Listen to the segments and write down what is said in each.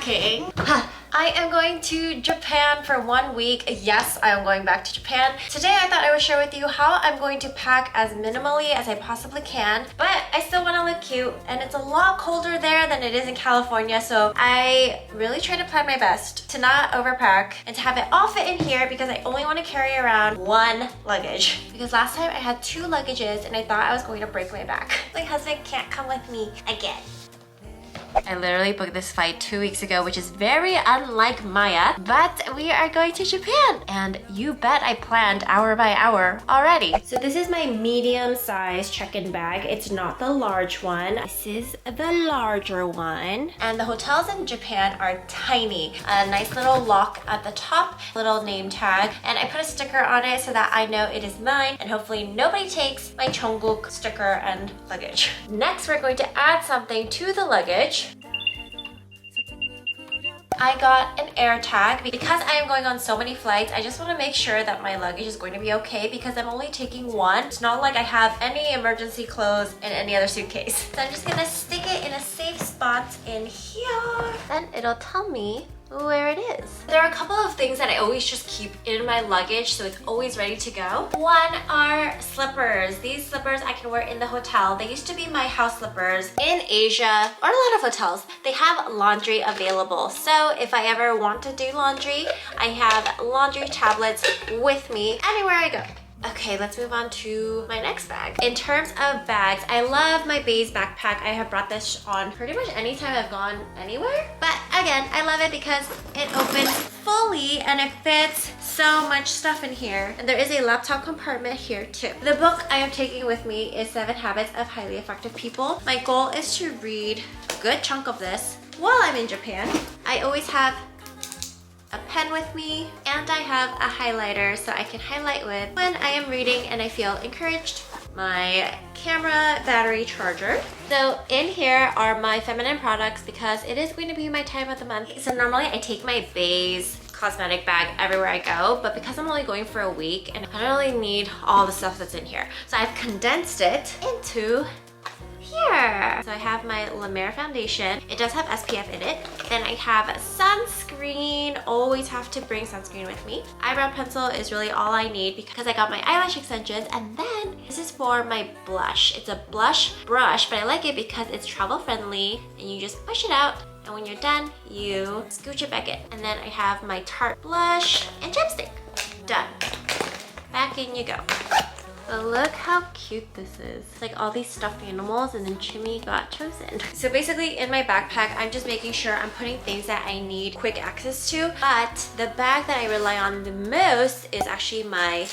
packing. I am going to Japan for 1 week. Yes, I am going back to Japan. Today I thought I would share with you how I'm going to pack as minimally as I possibly can, but I still want to look cute, and it's a lot colder there than it is in California, so I really try to plan my best to not overpack and to have it all fit in here because I only want to carry around 1 luggage. Because last time I had 2 luggages and I thought I was going to break my back. My husband can't come with me again. I literally booked this flight 2 weeks ago, which is very unlike Maya, but we are going to Japan, and you bet I planned hour by hour already. So this is my medium size check-in bag. It's not the large one. This is the larger one. And the hotels in Japan are tiny. A nice little lock at the top, little name tag, and I put a sticker on it so that I know it is mine, and hopefully nobody takes my Cheongguk sticker and luggage. Next, we're going to add something to the luggage. I got an air tag. Because I am going on so many flights, I just want to make sure that my luggage is going to be okay because I'm only taking 1. It's not like I have any emergency clothes in any other suitcase. So I'm just gonna stick it in a safe spot in here. Then it'll tell me where it is. There are a couple of things that I always just keep in my luggage so it's always ready to go. One are slippers. These slippers I can wear in the hotel. They used to be my house slippers. In Asia, or a lot of hotels, they have laundry available. So if I ever want to do laundry, I have laundry tablets with me anywhere I go. Okay, let's move on to my next bag. In terms of bags, I love my Baze backpack. I have brought this on pretty much anytime I've gone anywhere. But again, I love it because it opens fully and it fits so much stuff in here. And there is a laptop compartment here too. The book I am taking with me is 7 Habits of Highly Effective People. My goal is to read a good chunk of this while I'm in Japan. I always have a pen with me, and I have a highlighter so I can highlight with when I am reading and I feel encouraged. My camera battery charger. So in here are my feminine products because it is going to be my time of the month. So normally I take my Baze cosmetic bag everywhere I go, but because I'm only going for a week and I don't really need all the stuff that's in here, so I've condensed it into here. So I have my La Mer foundation. It does have SPF in it. Then I have sunscreen. Always have to bring sunscreen with me. Eyebrow pencil is really all I need because I got my eyelash extensions. And then this is for my blush. It's a blush brush, but I like it because it's travel friendly and you just push it out. And when you're done, you scooch it back in. And then I have my Tarte blush and chapstick. Done. Back in you go. But look how cute this is. It's like all these stuffed animals and then Chimmy got chosen. So basically in my backpack, I'm just making sure I'm putting things that I need quick access to. But the bag that I rely on the most is actually my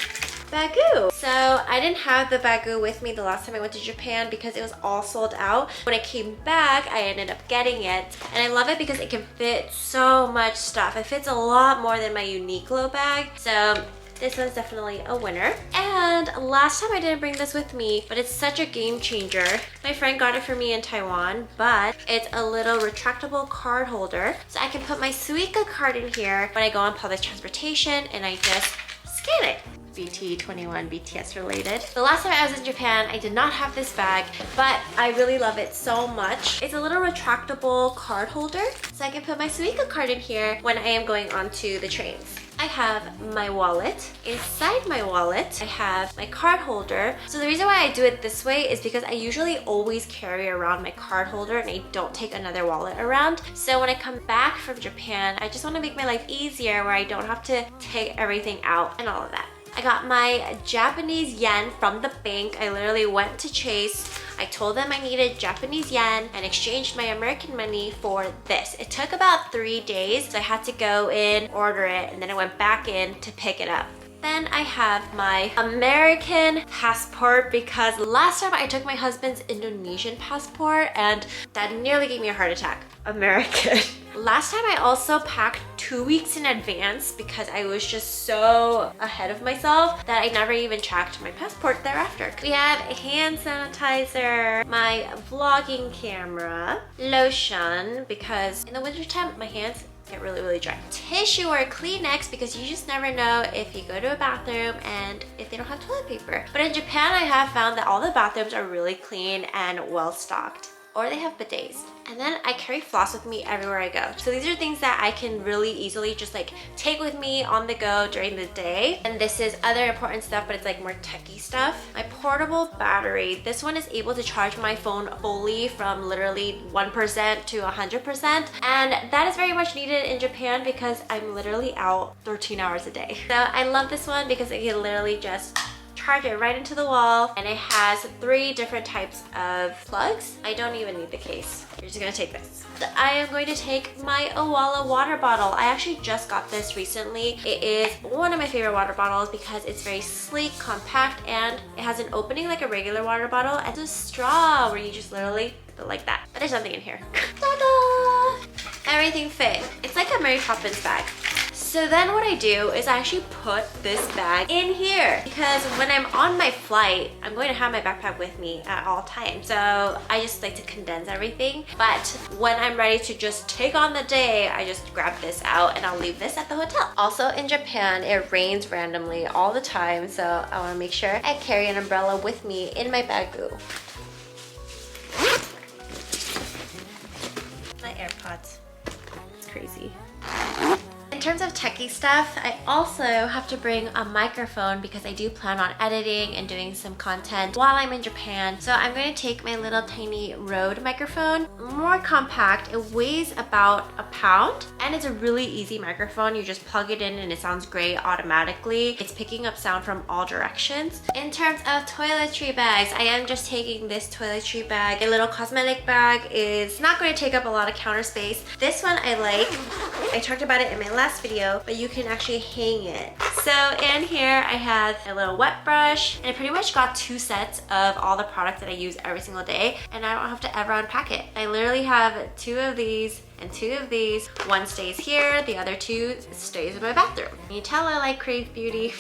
bagu. So I didn't have the bagu with me the last time I went to Japan because it was all sold out. When I came back, I ended up getting it. And I love it because it can fit so much stuff. It fits a lot more than my Uniqlo bag. So this one's definitely a winner. And last time I didn't bring this with me, but it's such a game changer. My friend got it for me in Taiwan, but it's a little retractable card holder. So I can put my Suica card in here when I go on public transportation and I just scan it. BT21 BTS related. The last time I was in Japan, I did not have this bag, but I really love it so much. It's a little retractable card holder, so I can put my Suica card in here when I am going onto the trains. I have my wallet. Inside my wallet, I have my card holder. So the reason why I do it this way is because I usually always carry around my card holder and I don't take another wallet around. So when I come back from Japan, I just want to make my life easier where I don't have to take everything out and all of that. I got my Japanese yen from the bank. I literally went to Chase. I told them I needed Japanese yen and exchanged my American money for this. It took about 3 days, so I had to go in, order it, and then I went back in to pick it up. Then I have my American passport because last time I took my husband's Indonesian passport and that nearly gave me a heart attack. American. Last time I also packed 2 weeks in advance because I was just so ahead of myself that I never even checked my passport thereafter. We have hand sanitizer, my vlogging camera, lotion because in the wintertime my hands get really dry. Tissue or Kleenex because you just never know if you go to a bathroom and if they don't have toilet paper. But in Japan I have found that all the bathrooms are really clean and well stocked. or they have bidets. And then I carry floss with me everywhere I go. So these are things that I can really easily just like take with me on the go during the day. And this is other important stuff, but it's like more techie stuff. My portable battery. This one is able to charge my phone fully from literally 1% to 100%. And that is very much needed in Japan because I'm literally out 13 hours a day. So I love this one because it can literally just charge it right into the wall, and it has 3 different types of plugs. I don't even need the case. You're just gonna take this. I am going to take my Owala water bottle. I actually just got this recently. It is one of my favorite water bottles because it's very sleek, compact, and it has an opening like a regular water bottle and a straw where you just literally go like that. But there's nothing in here. Ta-da! Everything fit. It's like a Mary Poppins bag. So then what I do is I actually put this bag in here because when I'm on my flight, I'm going to have my backpack with me at all times. So I just like to condense everything. But when I'm ready to just take on the day, I just grab this out and I'll leave this at the hotel. Also in Japan, it rains randomly all the time. So I want to make sure I carry an umbrella with me in my bag. My AirPods. It's crazy. In terms of techie stuff, I also have to bring a microphone because I do plan on editing and doing some content while I'm in Japan. So I'm going to take my little tiny Rode microphone, more compact. It weighs about a pound and it's a really easy microphone. You just plug it in and it sounds great automatically. It's picking up sound from all directions. In terms of toiletry bags, I am just taking this toiletry bag. A little cosmetic bag is not going to take up a lot of counter space. This one I like. I talked about it in my last video, but you can actually hang it. So in here I have a little wet brush, and I pretty much got 2 sets of all the products that I use every single day, and I don't have to ever unpack it. I literally have 2 of these and 2 of these. One stays here, the other 2 stays in my bathroom. You tell I like Crave Beauty.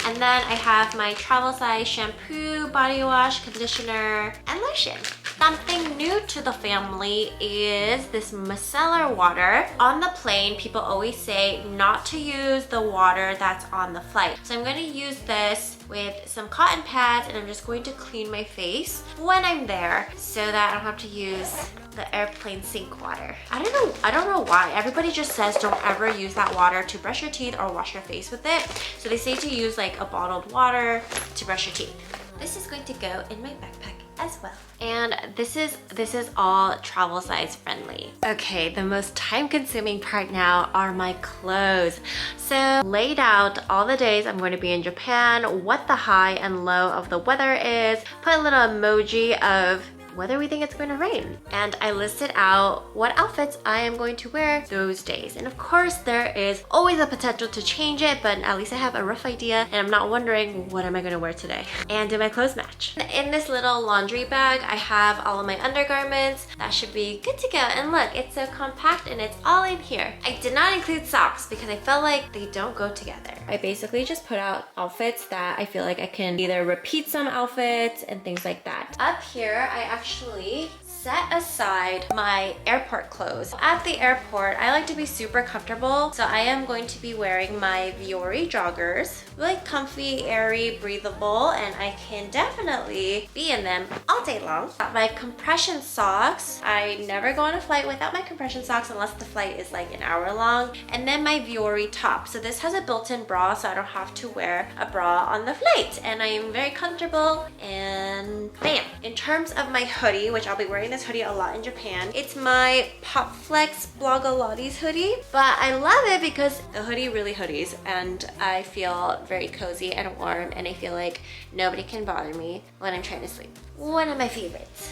And then I have my travel size shampoo, body wash, conditioner, and lotion. Something new to the family is this micellar water. On the plane, people always say not to use the water that's on the flight. So I'm going to use this with some cotton pads, and I'm just going to clean my face when I'm there so that I don't have to use the airplane sink water. I don't know why. Everybody just says don't ever use that water to brush your teeth or wash your face with it. So they say to use like a bottled water to brush your teeth. This is going to go in my backpack as well. And this is all travel size friendly. Okay, the most time consuming part now are my clothes. So laid out all the days I'm going to be in Japan, what the high and low of the weather is, put a little emoji of whether we think it's going to rain. And I listed out what outfits I am going to wear those days. And of course, there is always a potential to change it, but at least I have a rough idea and I'm not wondering what am I going to wear today. And do my clothes match? In this little laundry bag, I have all of my undergarments. That should be good to go. And look, it's so compact and it's all in here. I did not include socks because I felt like they don't go together. I basically just put out outfits that I feel like I can either repeat some outfits and things like that. Up here, I actually set aside my airport clothes. At the airport, I like to be super comfortable, so I am going to be wearing my Viore joggers. Really comfy, airy, breathable, and I can definitely be in them all day long. Got my compression socks. I never go on a flight without my compression socks unless the flight is like an hour long. And then my Viore top. So this has a built-in bra, so I don't have to wear a bra on the flight. And I am very comfortable, and bam. In terms of my hoodie, which I'll be wearing this hoodie a lot in Japan. It's my Pop Flex Blogilates hoodie, but I love it because the hoodie really hoodies and I feel very cozy and warm, and I feel like nobody can bother me when I'm trying to sleep. One of my favorites.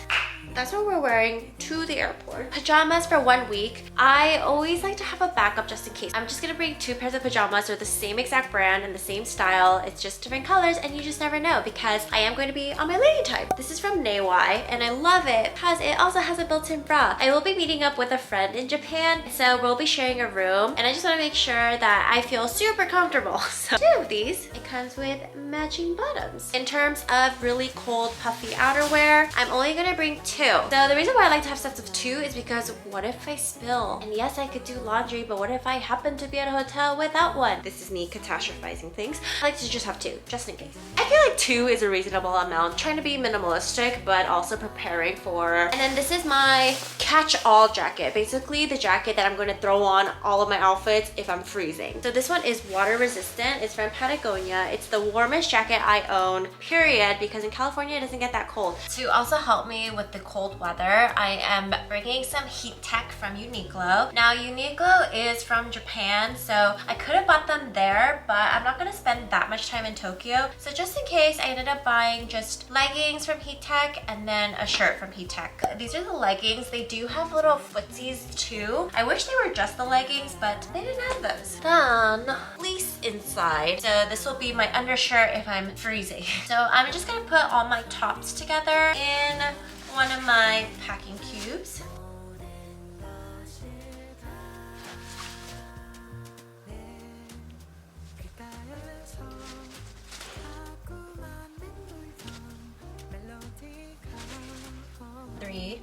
That's what we're wearing to the airport. Pajamas for 1 week. I always like to have a backup just in case. I'm just gonna bring 2 pairs of pajamas. They're the same exact brand and the same style. It's just different colors, and you just never know because I am going to be on my lady time. This is from Neiwai and I love it because it also has a built-in bra. I will be meeting up with a friend in Japan, so we'll be sharing a room, and I just want to make sure that I feel super comfortable. So 2 of these. It comes with matching bottoms. In terms of really cold puffy outerwear, I'm only gonna bring 2 So the reason why I like to have sets of 2 is because what if I spill? And yes, I could do laundry, but what if I happen to be at a hotel without one? This is me catastrophizing things. I like to just have 2, just in case. I feel like 2 is a reasonable amount. Trying to be minimalistic, but also preparing for. And then this is my catch-all jacket. Basically, the jacket that I'm going to throw on all of my outfits if I'm freezing. So this one is water resistant. It's from Patagonia. It's the warmest jacket I own, period, because in California it doesn't get that cold. To also help me with the cold weather, I am bringing some heat tech from Uniqlo. Now Uniqlo is from Japan, so I could have bought them there, but I'm not going to spend that much time in Tokyo. So just in case, I ended up buying just leggings from heat tech and then a shirt from heat tech. These are the leggings. They do have little footsies too. I wish they were just the leggings, but they didn't have those. Then fleece inside. So this will be my undershirt if I'm freezing. So I'm just gonna put all my tops together in one of my packing cubes. Three.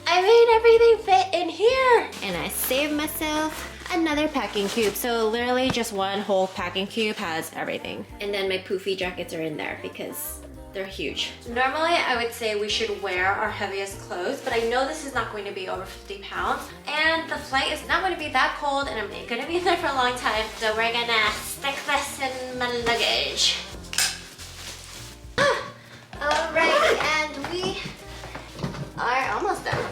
I made everything fit in here! And I saved myself another packing cube. So literally just one whole packing cube has everything. And then my poofy jackets are in there because they're huge. Normally, I would say we should wear our heaviest clothes, but I know this is not going to be over 50 pounds. And the flight is not going to be that cold, and I'm going to be there for a long time. So we're gonna stick this in my luggage. Alright, and we are almost done.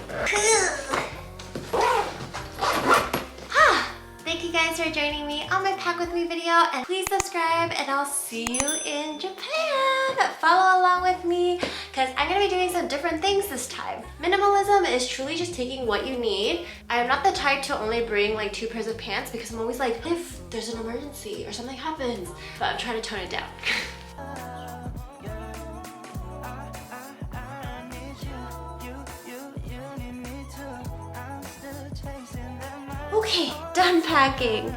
Thank you guys for joining me on my Pack With Me video, and please subscribe, and I'll see you in Japan. Follow along with me because I'm gonna be doing some different things this time. Minimalism is truly just taking what you need. I'm not the type to only bring like 2 pairs of pants because I'm always like, if there's an emergency or something happens, but I'm trying to tone it down. Okay, done packing.